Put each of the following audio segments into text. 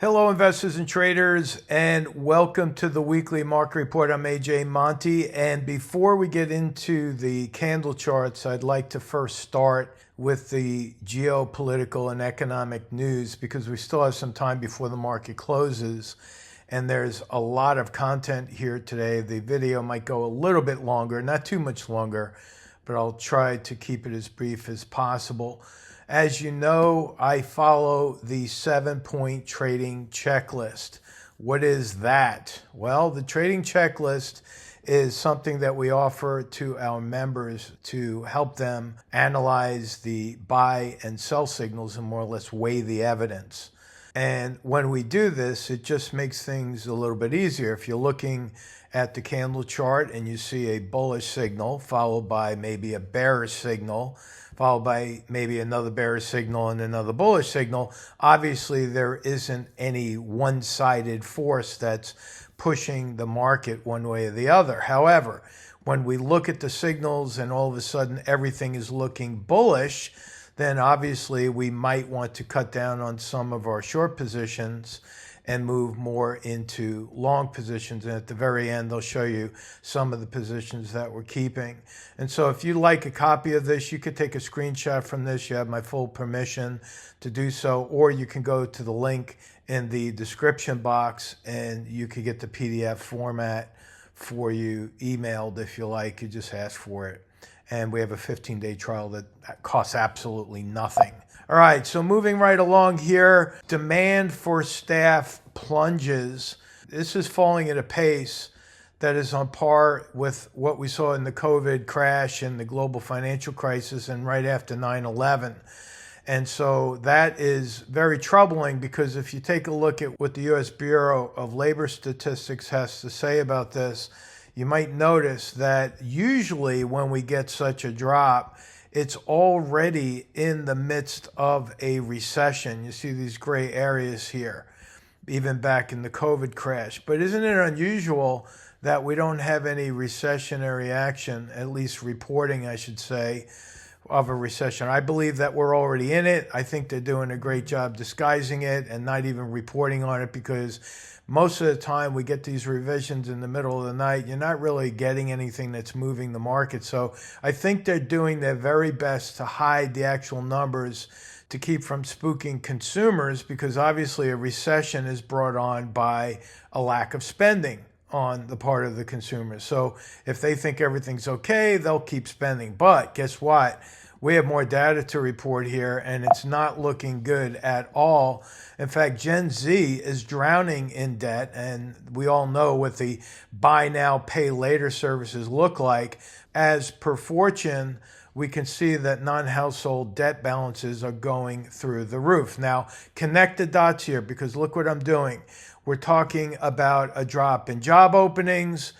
Hello, investors and traders, and welcome to the weekly market report. I'm AJ Monte, and before we get into the candle charts, I'd like to first start with the geopolitical and economic news because we still have some time before the market closes, and there's a lot of content here today. The video might go a little bit longer, not too much longer, but I'll try to keep it as brief as possible. As you know, I follow the 7-point trading checklist. What is that? Well, the trading checklist is something that we offer to our members to help them analyze the buy and sell signals and more or less weigh the evidence. And when we do this, it just makes things a little bit easier. If you're looking at the candle chart and you see a bullish signal followed by maybe a bearish signal, followed by maybe another bearish signal and another bullish signal, obviously there isn't any one-sided force that's pushing the market one way or the other. However, when we look at the signals and all of a sudden everything is looking bullish, then obviously we might want to cut down on some of our short positions and move more into long positions. And at the very end, they'll show you some of the positions that we're keeping. And so if you'd like a copy of this, you could take a screenshot from this. You have my full permission to do so, or you can go to the link in the description box and you could get the PDF format for you emailed if you like. You just ask for it. And we have a 15-day trial that costs absolutely nothing. All right, so moving right along here, demand for staff plunges. This is falling at a pace that is on par with what we saw in the COVID crash and the global financial crisis and right after 9/11. And so that is very troubling because if you take a look at what the U.S. Bureau of Labor Statistics has to say about this, you might notice that usually when we get such a drop, it's already in the midst of a recession. You see these gray areas here, even back in the COVID crash. But isn't it unusual that we don't have any recessionary action, at least reporting, I should say, of a recession? I believe that we're already in it. I think they're doing a great job disguising it and not even reporting on it because most of the time we get these revisions in the middle of the night. You're not really getting anything that's moving the market. So I think they're doing their very best to hide the actual numbers to keep from spooking consumers because obviously a recession is brought on by a lack of spending on the part of the consumers. So if they think everything's okay, they'll keep spending. But guess what? We have more data to report here, and it's not looking good at all. In fact, Gen Z is drowning in debt, and we all know what the buy now, pay later services look like. As per Fortune, we can see that non-household debt balances are going through the roof. Now, connect the dots here because look what I'm doing. We're talking about a drop in job openings,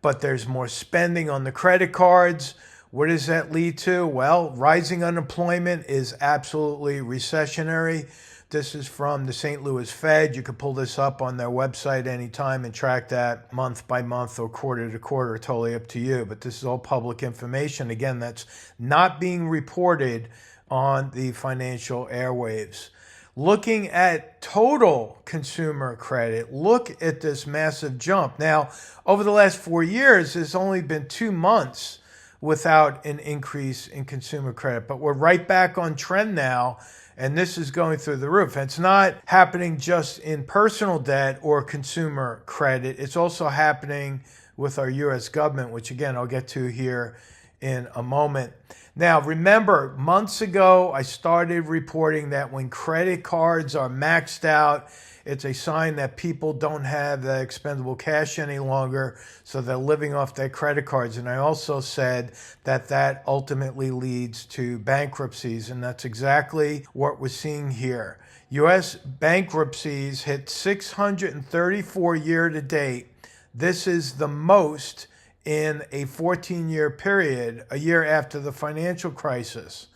but there's more spending on the credit cards. What does that lead to? Well, rising unemployment is absolutely recessionary. This is from the St. Louis Fed. You can pull this up on their website anytime and track that month by month or quarter to quarter, totally up to you. But this is all public information. Again, that's not being reported on the financial airwaves. Looking at total consumer credit, look at this massive jump. Now, over the last 4 years, there's only been 2 months without an increase in consumer credit. But we're right back on trend now, and this is going through the roof. And it's not happening just in personal debt or consumer credit. It's also happening with our U.S. government, which again, I'll get to here in a moment. Now, remember, months ago, I started reporting that when credit cards are maxed out, it's a sign that people don't have the expendable cash any longer, so they're living off their credit cards. And I also said that that ultimately leads to bankruptcies, and that's exactly what we're seeing here. U.S. bankruptcies hit 634 year to date. This is the most in a 14-year period, a year after the financial crisis.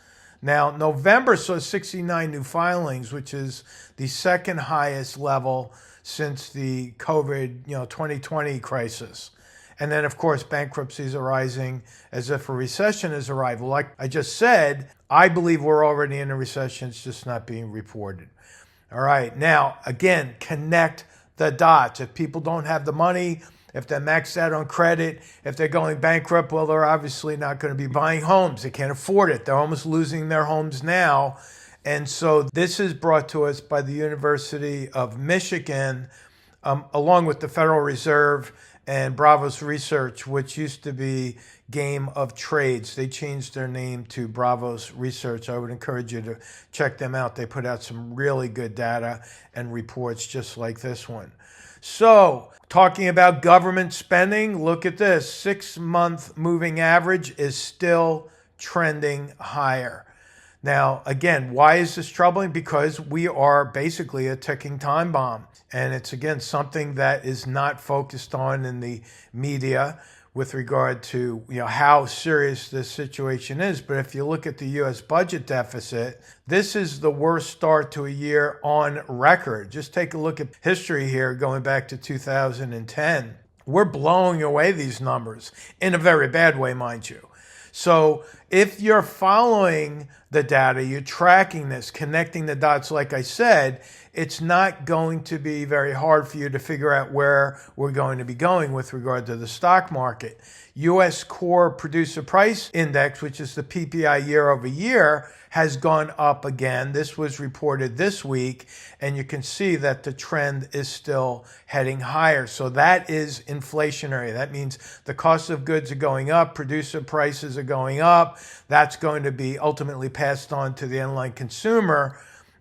Now, November saw 69 new filings, which is the second highest level since the COVID 2020 crisis. And then, of course, bankruptcies are rising as if a recession has arrived. Like I just said, I believe we're already in a recession. It's just not being reported. All right. Now, again, connect the dots. If people don't have the money, if they're maxed out on credit, if they're going bankrupt, well, they're obviously not going to be buying homes. They can't afford it. They're almost losing their homes now. And so this is brought to us by the University of Michigan, along with the Federal Reserve and Bravos Research, which used to be Game of Trades. They changed their name to Bravos Research. I would encourage you to check them out. They put out some really good data and reports just like this one. So, talking about government spending, look at this. 6-month moving average is still trending higher. Now, again, why is this troubling? Because we are basically a ticking time bomb. And it's, again, something that is not focused on in the media with regard to how serious this situation is. But if you look at the U.S. budget deficit, this is the worst start to a year on record. Just take a look at history here going back to 2010. We're blowing away these numbers in a very bad way, mind you. So if you're following the data, you're tracking this, connecting the dots, like I said, it's not going to be very hard for you to figure out where we're going to be going with regard to the stock market. U.S. Core Producer Price Index, which is the PPI year over year, has gone up again. This was reported this week, and you can see that the trend is still heading higher. So that is inflationary. That means the cost of goods are going up, producer prices are going up. That's going to be ultimately passed on to the end-line consumer,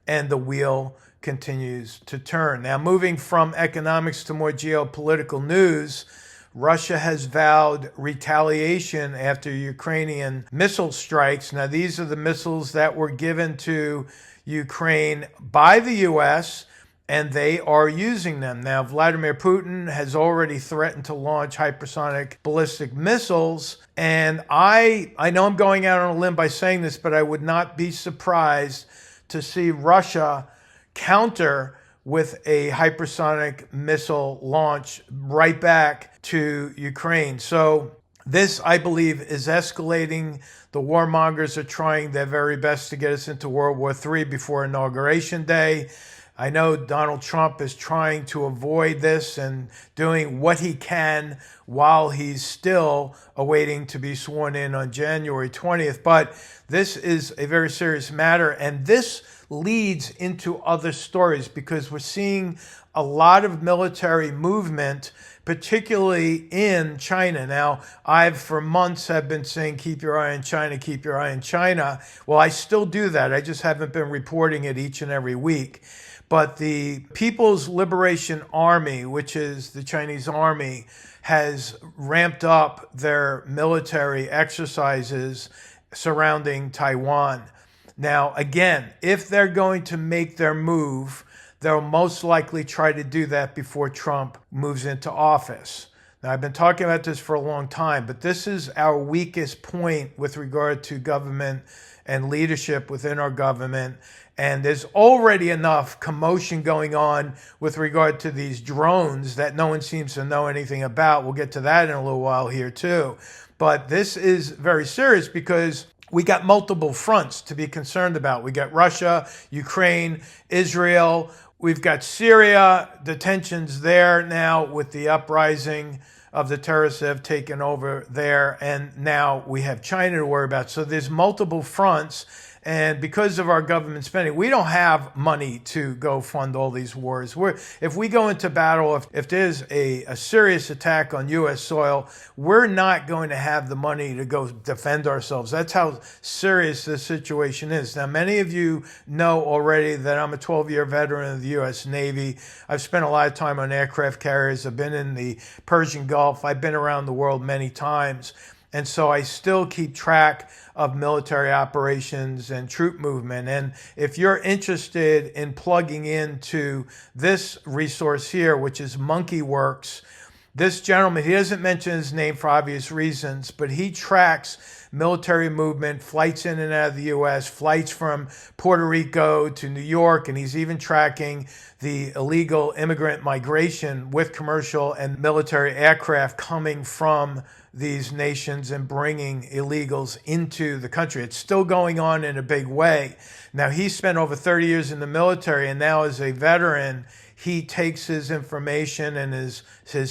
and the wheel continues to turn. Now, moving from economics to more geopolitical news, Russia has vowed retaliation after Ukrainian missile strikes. Now, these are the missiles that were given to Ukraine by the U.S., and they are using them. Now, Vladimir Putin has already threatened to launch hypersonic ballistic missiles, and I know I'm going out on a limb by saying this, but I would not be surprised to see Russia counter with a hypersonic missile launch right back to Ukraine. So this, I believe, is escalating. The warmongers are trying their very best to get us into World War III before Inauguration Day. I know Donald Trump is trying to avoid this and doing what he can while he's still awaiting to be sworn in on January 20th. But this is a very serious matter, and this leads into other stories because we're seeing a lot of military movement, particularly in China. Now, I've for months have been saying, keep your eye on China, keep your eye on China. Well, I still do that. I just haven't been reporting it each and every week. But the People's Liberation Army, which is the Chinese army, has ramped up their military exercises surrounding Taiwan. Now, again, if they're going to make their move, they'll most likely try to do that before Trump moves into office. Now, I've been talking about this for a long time, but this is our weakest point with regard to government and leadership within our government. And there's already enough commotion going on with regard to these drones that no one seems to know anything about. We'll get to that in a little while here too. But this is very serious because we got multiple fronts to be concerned about. We got Russia, Ukraine, Israel. We've got Syria, the tensions there now with the uprising of the terrorists that have taken over there. And now we have China to worry about. So there's multiple fronts. And because of our government spending, we don't have money to go fund all these wars. If we go into battle, if there's a serious attack on U.S. soil, we're not going to have the money to go defend ourselves. That's how serious this situation is. Now, many of you know already that I'm a 12-year veteran of the U.S. Navy. I've spent a lot of time on aircraft carriers. I've been in the Persian Gulf. I've been around the world many times. And so I still keep track of military operations and troop movement. And if you're interested in plugging into this resource here, which is MonkeyWorks, this gentleman, he doesn't mention his name for obvious reasons, but he tracks military movement, flights in and out of the U.S., flights from Puerto Rico to New York, and he's even tracking the illegal immigrant migration with commercial and military aircraft coming from these nations and bringing illegals into the country. It's still going on in a big way. Now, he spent over 30 years in the military, and now as a veteran, he takes his information and his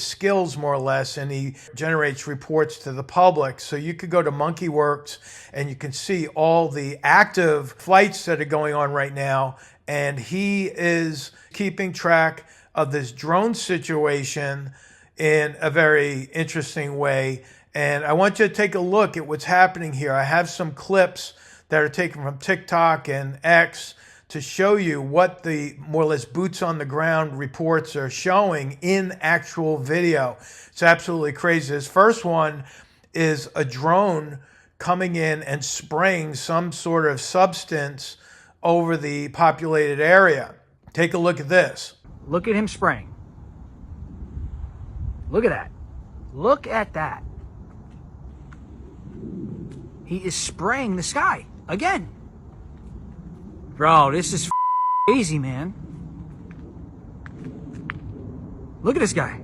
skills, more or less, and he generates reports to the public. So you could go to MonkeyWorks and you can see all the active flights that are going on right now. And he is keeping track of this drone situation in a very interesting way. And I want you to take a look at what's happening here. I have some clips that are taken from TikTok and X to show you what the more or less boots on the ground reports are showing in actual video. It's absolutely crazy. This first one is a drone coming in and spraying some sort of substance over the populated area. Take a look at this. Look at him spraying. Look at that. Look at that. He is spraying the sky again. Bro, this is crazy, man. Look at this guy.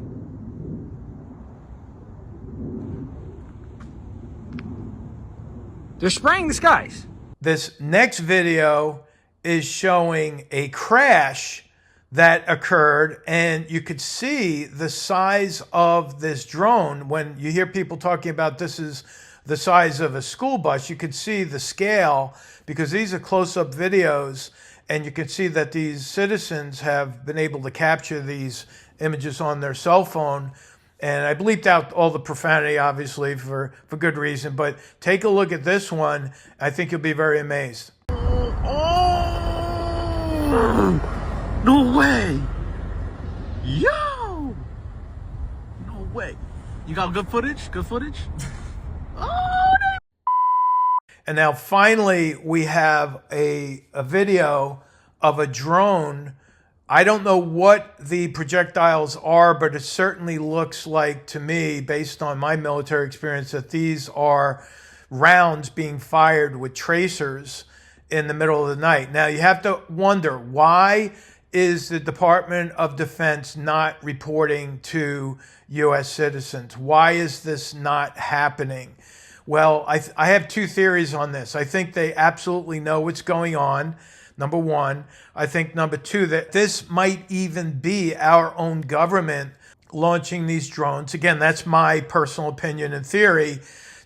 They're spraying the skies. This next video is showing a crash that occurred, and you could see the size of this drone. When you hear people talking about this is the size of a school bus, you could see the scale, because these are close-up videos, and you can see that these citizens have been able to capture these images on their cell phone. And I bleeped out all the profanity, obviously, for good reason, but take a look at this one. I think you'll be very amazed. Oh, no way. Yo, no way. You got good footage? Good footage? And now finally, we have a video of a drone. I don't know what the projectiles are, but it certainly looks like, to me, based on my military experience, that these are rounds being fired with tracers in the middle of the night. Now, you have to wonder, why is the Department of Defense not reporting to U.S. citizens? Why is this not happening? Well, I have two theories on this. I think they absolutely know what's going on, number one. I think, number two, that this might even be our own government launching these drones. Again, that's my personal opinion and theory,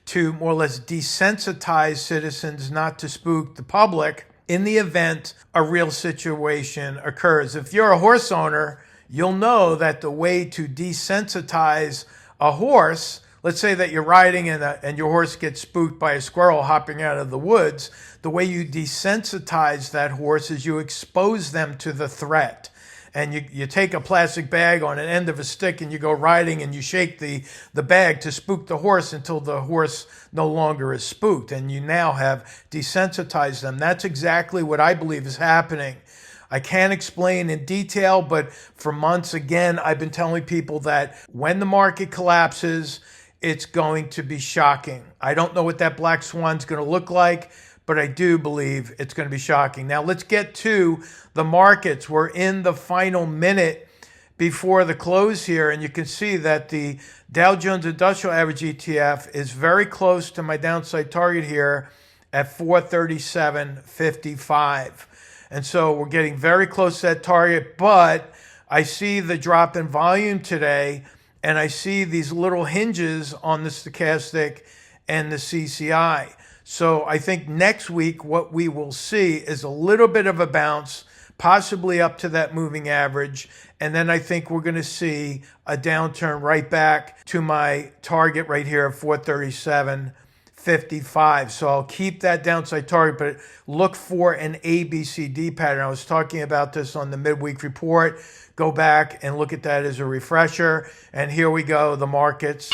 to more or less desensitize citizens not to spook the public in the event a real situation occurs. If you're a horse owner, you'll know that the way to desensitize a horse, let's say that you're riding and your horse gets spooked by a squirrel hopping out of the woods, the way you desensitize that horse is you expose them to the threat. And you take a plastic bag on an end of a stick and you go riding and you shake the bag to spook the horse until the horse no longer is spooked. And you now have desensitized them. That's exactly what I believe is happening. I can't explain in detail, but for months, again, I've been telling people that when the market collapses, it's going to be shocking. I don't know what that black swan's going to look like, but I do believe it's going to be shocking. Now, let's get to the markets. We're in the final minute before the close here, and you can see that the Dow Jones Industrial Average ETF is very close to my downside target here at 437.55. And so we're getting very close to that target, but I see the drop in volume today, and I see these little hinges on the stochastic and the CCI. So I think next week what we will see is a little bit of a bounce, possibly up to that moving average. And then I think we're going to see a downturn right back to my target right here of 437.55. So I'll keep that downside target, but look for an ABCD pattern. I was talking about this on the midweek report. Go back and look at that as a refresher. And here we go. The markets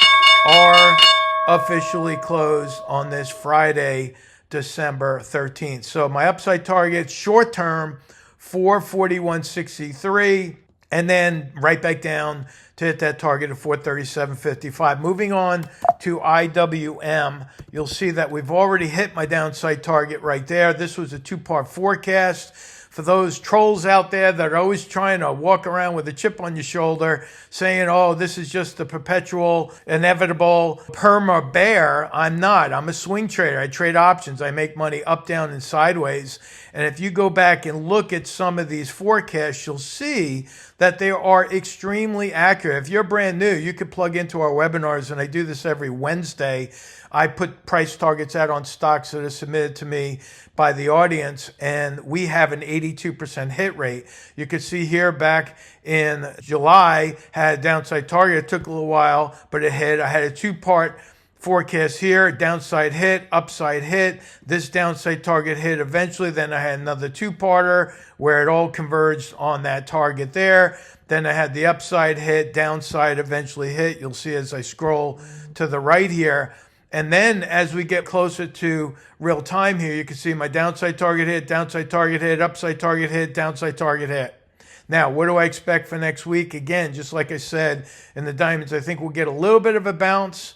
are officially closed on this Friday, December 13th. So my upside target, short term, 441.63. and then right back down to hit that target of 437.55. Moving on to IWM, you'll see that we've already hit my downside target right there. This was a two-part forecast. For those trolls out there that are always trying to walk around with a chip on your shoulder saying, oh, this is just the perpetual, inevitable perma bear, I'm not. I'm a swing trader. I trade options. I make money up, down, and sideways. And if you go back and look at some of these forecasts, you'll see that they are extremely accurate. If you're brand new, you could plug into our webinars, and I do this every Wednesday. I put price targets out on stocks that are submitted to me by the audience, and we have an 82% hit rate. You can see here back in July, had a downside target. It took a little while, but it hit. I had a two-part forecast here, downside hit, upside hit. This downside target hit eventually. Then I had another two-parter where it all converged on that target there. Then I had the upside hit, downside eventually hit. You'll see as I scroll to the right here. And then as we get closer to real time here, you can see my downside target hit, upside target hit, downside target hit. Now, what do I expect for next week? Again, just like I said in the diamonds, I think we'll get a little bit of a bounce,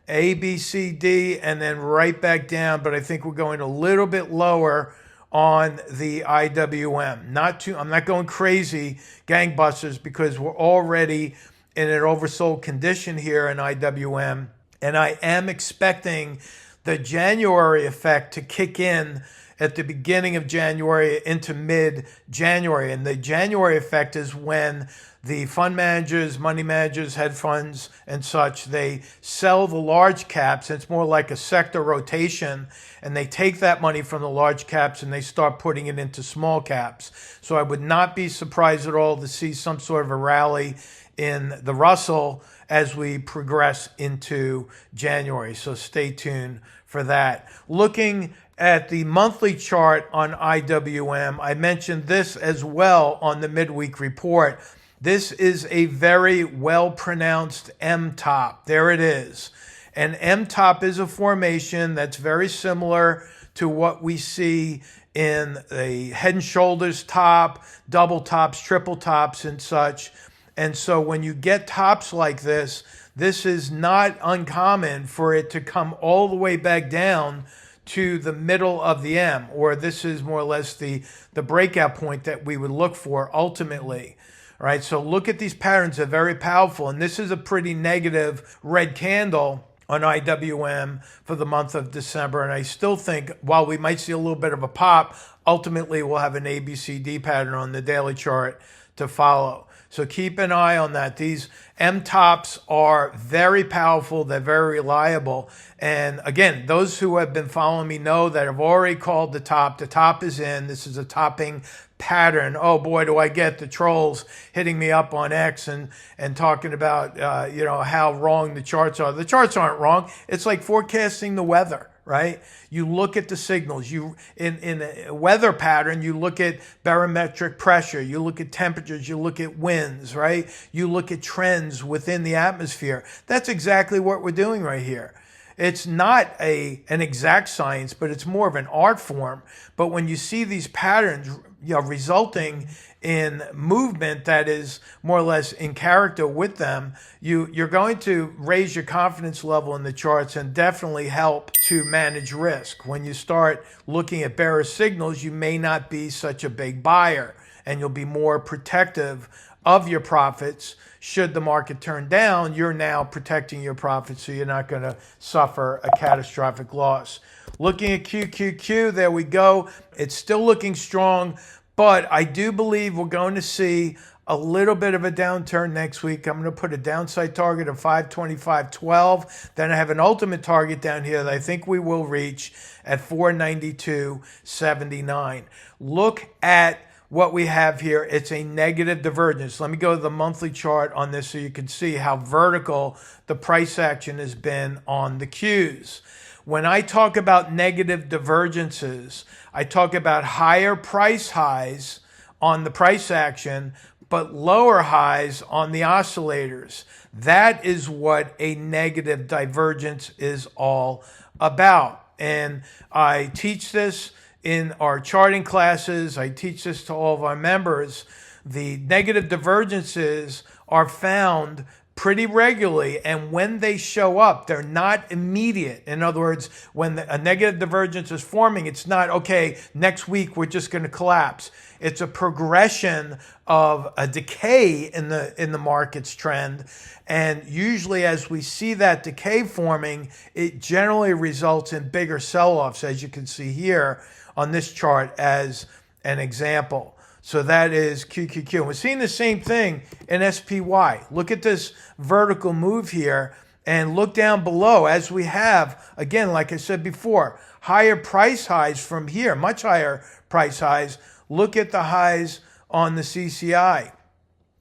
A, B, C, D, and then right back down. But I think we're going a little bit lower on the IWM. I'm not going crazy gangbusters because we're already in an oversold condition here in IWM. And I am expecting the January effect to kick in at the beginning of January into mid-January. And the January effect is when the fund managers, money managers, hedge funds, and such, they sell the large caps. It's more like a sector rotation, and they take that money from the large caps and they start putting it into small caps. So I would not be surprised at all to see some sort of a rally in the Russell as we progress into January. So stay tuned for that. Looking at the monthly chart on IWM, I mentioned this as well on the midweek report. This is a very well-pronounced M-top. There it is. And M-top is a formation that's very similar to what we see in the head and shoulders top, double tops, triple tops, and such. And so when you get tops like this, this is not uncommon for it to come all the way back down to the middle of the M, or this is more or less the breakout point that we would look for ultimately. All right, so look at these patterns. They're very powerful, and this is a pretty negative red candle on IWM for the month of December. And I still think while we might see a little bit of a pop, ultimately we'll have an ABCD pattern on the daily chart to follow. So keep an eye on that. These M-tops are very powerful. They're very reliable. And again, those who have been following me know that I've already called the top. The top is in. This is a topping pattern. Oh boy, do I get the trolls hitting me up on X and talking about, how wrong the charts are. The charts aren't wrong. It's like forecasting the weather. Right? You look at the signals. You in a weather pattern, you look at barometric pressure, you look at temperatures, you look at winds, right? You look at trends within the atmosphere. That's exactly what we're doing right here. It's not an exact science, but it's more of an art form. But when you see these patterns, resulting in movement that is more or less in character with them, you're going to raise your confidence level in the charts and definitely help to manage risk. When you start looking at bearish signals, you may not be such a big buyer, and you'll be more protective of your profits. Should the market turn down, you're now protecting your profits, so you're not going to suffer a catastrophic loss. Looking at 𝐶𝐞𝐫, there we go. It's still looking strong, but I do believe we're going to see a little bit of a downturn next week. I'm going to put a downside target of 525.12. Then I have an ultimate target down here that I think we will reach at 492.79. Look at what we have here. It's a negative divergence. Let me go to the monthly chart on this so you can see how vertical the price action has been on the Qs. When I talk about negative divergences, I talk about higher price highs on the price action, but lower highs on the oscillators. That is what a negative divergence is all about. And I teach this in our charting classes. I teach this to all of our members. The negative divergences are found pretty regularly, and when they show up, they're not immediate. In other words, when a negative divergence is forming, it's not, okay, next week we're just going to collapse. It's a progression of a decay in the market's trend, and usually as we see that decay forming, it generally results in bigger sell-offs, as you can see here on this chart as an example. So that is 𝐶𝐞𝐫. We're seeing the same thing in SPY. Look at this vertical move here and look down below as we have, again, like I said before, higher price highs from here, much higher price highs. Look at the highs on the CCI.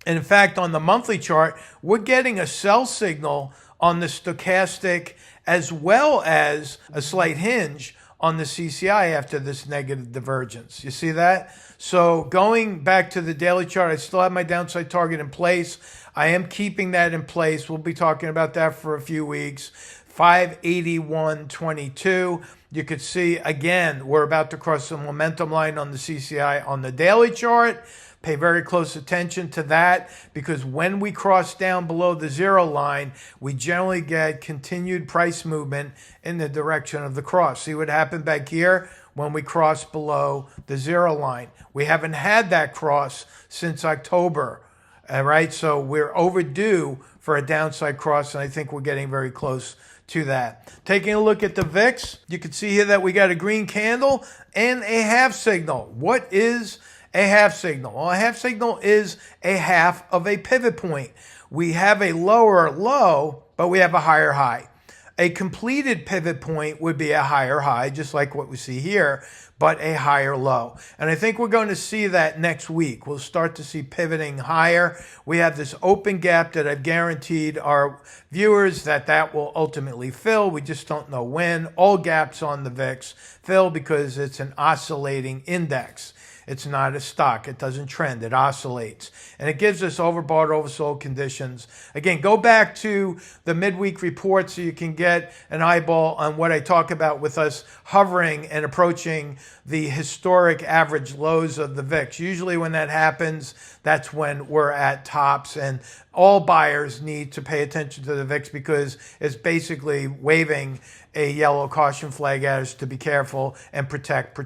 And in fact, on the monthly chart, we're getting a sell signal on the stochastic as well as a slight hinge on the CCI after this negative divergence. You see that? So going back to the daily chart, I still have my downside target in place. I am keeping that in place. We'll be talking about that for a few weeks. 581.22. You could see, again, we're about to cross the momentum line on the CCI on the daily chart. Pay very close attention to that, because when we cross down below the zero line, we generally get continued price movement in the direction of the cross. See what happened back here when we crossed below the zero line. We haven't had that cross since October. All right, so we're overdue for a downside cross, and I think we're getting very close to that. Taking a look at the VIX, you can see here that we got a green candle and a half signal. What is a half signal? Well, a half signal is a half of a pivot point. We have a lower low, but we have a higher high. A completed pivot point would be a higher high, just like what we see here, but a higher low. And I think we're going to see that next week. We'll start to see pivoting higher. We have this open gap that I've guaranteed our viewers that will ultimately fill. We just don't know when. All gaps on the VIX fill because it's an oscillating index. It's not a stock. It doesn't trend. It oscillates. And it gives us overbought, oversold conditions. Again, go back to the midweek report so you can get an eyeball on what I talk about with us hovering and approaching the historic average lows of the VIX. Usually when that happens, that's when we're at tops, and all buyers need to pay attention to the VIX because it's basically waving a yellow caution flag at us to be careful and protect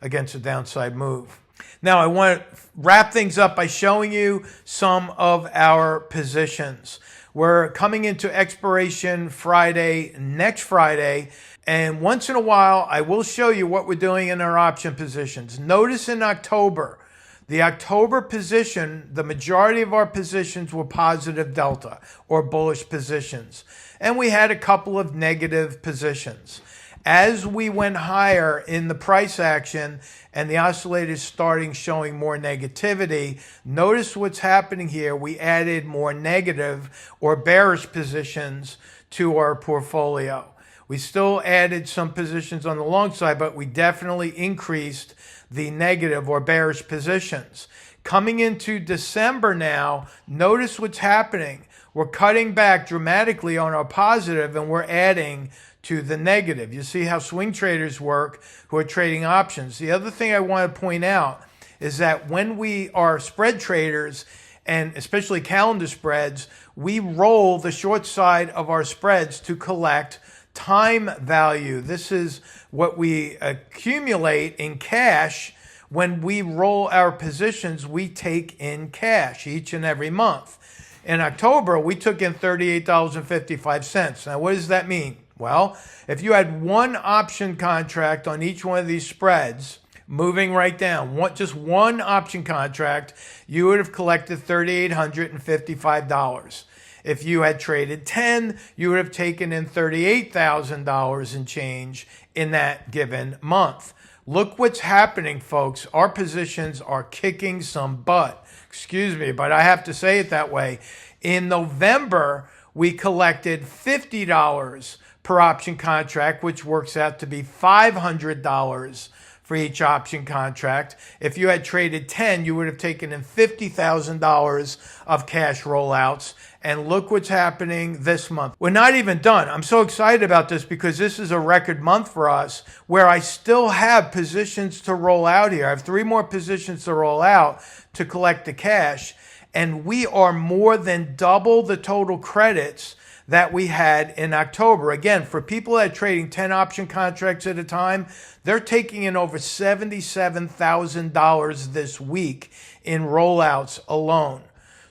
against a downside move. Now, I want to wrap things up by showing you some of our positions. We're coming into expiration Friday, next Friday, and once in a while, I will show you what we're doing in our option positions. Notice in October, the October position, the majority of our positions were positive delta or bullish positions. And we had a couple of negative positions. As we went higher in the price action and the oscillators starting showing more negativity, notice what's happening here. We added more negative or bearish positions to our portfolio. We still added some positions on the long side, but we definitely increased the negative or bearish positions. Coming into December now, notice what's happening. We're cutting back dramatically on our positive and we're adding to the negative. You see how swing traders work who are trading options. The other thing I want to point out is that when we are spread traders, and especially calendar spreads, we roll the short side of our spreads to collect time value. This is what we accumulate in cash. When we roll our positions, we take in cash each and every month. In October, we took in $38.55. Now, what does that mean? Well, if you had one option contract on each one of these spreads, moving right down, just one option contract, you would have collected $3,855. If you had traded 10, you would have taken in $38,000 and change in that given month. Look what's happening, folks. Our positions are kicking some butt. Excuse me, but I have to say it that way. In November, we collected $50 per option contract, which works out to be $500 for each option contract. If you had traded 10, you would have taken in $50,000 of cash rollouts. And look what's happening this month. We're not even done. I'm so excited about this because this is a record month for us where I still have positions to roll out here. I have 3 more positions to roll out to collect the cash. And we are more than double the total credits that we had in October. Again, for people that are trading 10 option contracts at a time, they're taking in over $77,000 this week in rollouts alone.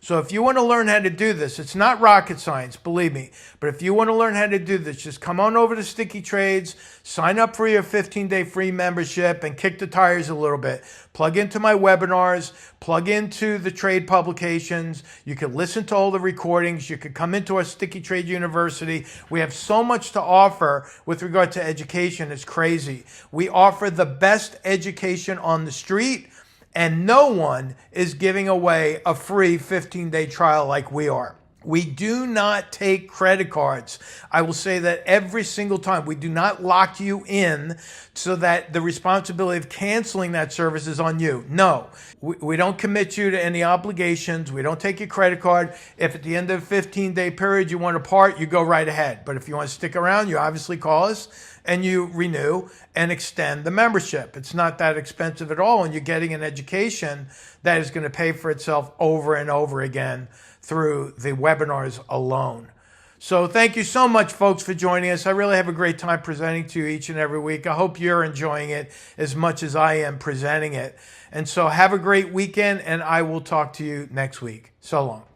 So if you want to learn how to do this, it's not rocket science, believe me. But if you want to learn how to do this, just come on over to Sticky Trades, sign up for your 15-day free membership, and kick the tires a little bit. Plug into my webinars, plug into the trade publications. You can listen to all the recordings. You can come into our Sticky Trade University. We have so much to offer with regard to education. It's crazy. We offer the best education on the street. And no one is giving away a free 15-day trial like we are. We do not take credit cards. I will say that every single time. We do not lock you in so that the responsibility of canceling that service is on you. No, we don't commit you to any obligations. We don't take your credit card. If at the end of a 15-day period you want to part, you go right ahead. But if you want to stick around, you obviously call us and you renew and extend the membership. It's not that expensive at all, and you're getting an education that is going to pay for itself over and over again through the webinars alone. So thank you so much, folks, for joining us. I really have a great time presenting to you each and every week. I hope you're enjoying it as much as I am presenting it. And so have a great weekend, and I will talk to you next week. So long.